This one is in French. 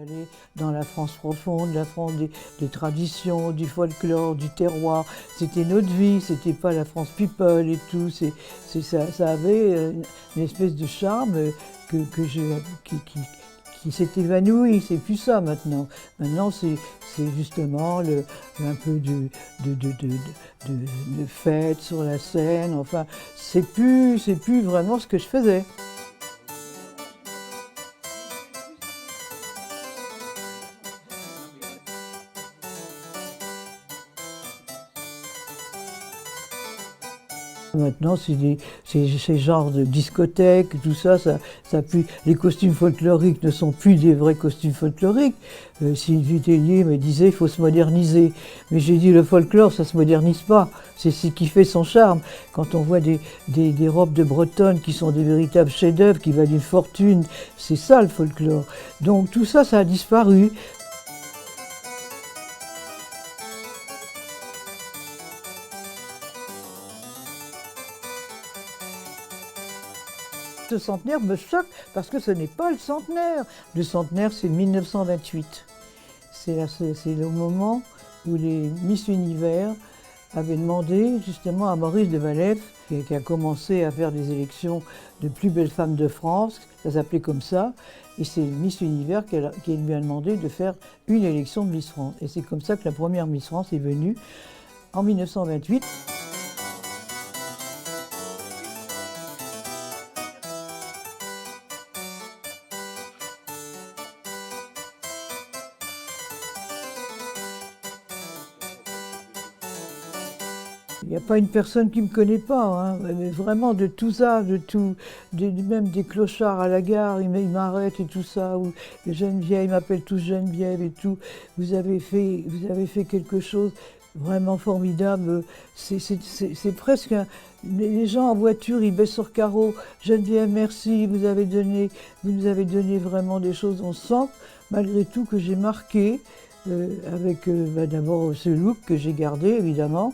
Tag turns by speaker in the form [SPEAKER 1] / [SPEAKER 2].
[SPEAKER 1] aller dans la France profonde, la France des traditions, du folklore, du terroir. C'était notre vie, c'était pas la France people et tout. Ça avait une espèce de charme qui s'est évanoui. C'est plus ça maintenant. Maintenant, c'est justement un peu de fête sur la scène. Enfin, c'est plus vraiment ce que je faisais. Maintenant, ces genres de discothèques, tout ça, les costumes folkloriques ne sont plus des vrais costumes folkloriques. Sylvie Tellier me disait il faut se moderniser. Mais j'ai dit le folklore, ça se modernise pas. C'est ce qui fait son charme. Quand on voit des robes de bretonnes qui sont des véritables chefs-d'œuvre, qui valent une fortune, c'est ça le folklore. Donc tout ça, ça a disparu. Ce centenaire me choque parce que ce n'est pas le centenaire. Le centenaire, c'est 1928. C'est le moment où les Miss Univers avaient demandé justement à Maurice de Waleffe, qui a commencé à faire des élections de plus belles femmes de France, ça s'appelait comme ça, et c'est Miss Univers qui lui a demandé de faire une élection de Miss France. Et c'est comme ça que la première Miss France est venue en 1928. Il n'y a pas une personne qui ne me connaît pas, hein, mais vraiment de tout ça, même des clochards à la gare, ils m'arrêtent et tout ça, ou les Geneviève, ils m'appellent tous Geneviève et tout. Vous avez fait quelque chose vraiment formidable. C'est presque les gens en voiture, ils baissent sur carreau. Geneviève, merci, vous nous avez donné vraiment des choses. On sent malgré tout que j'ai marqué avec d'abord ce look que j'ai gardé évidemment.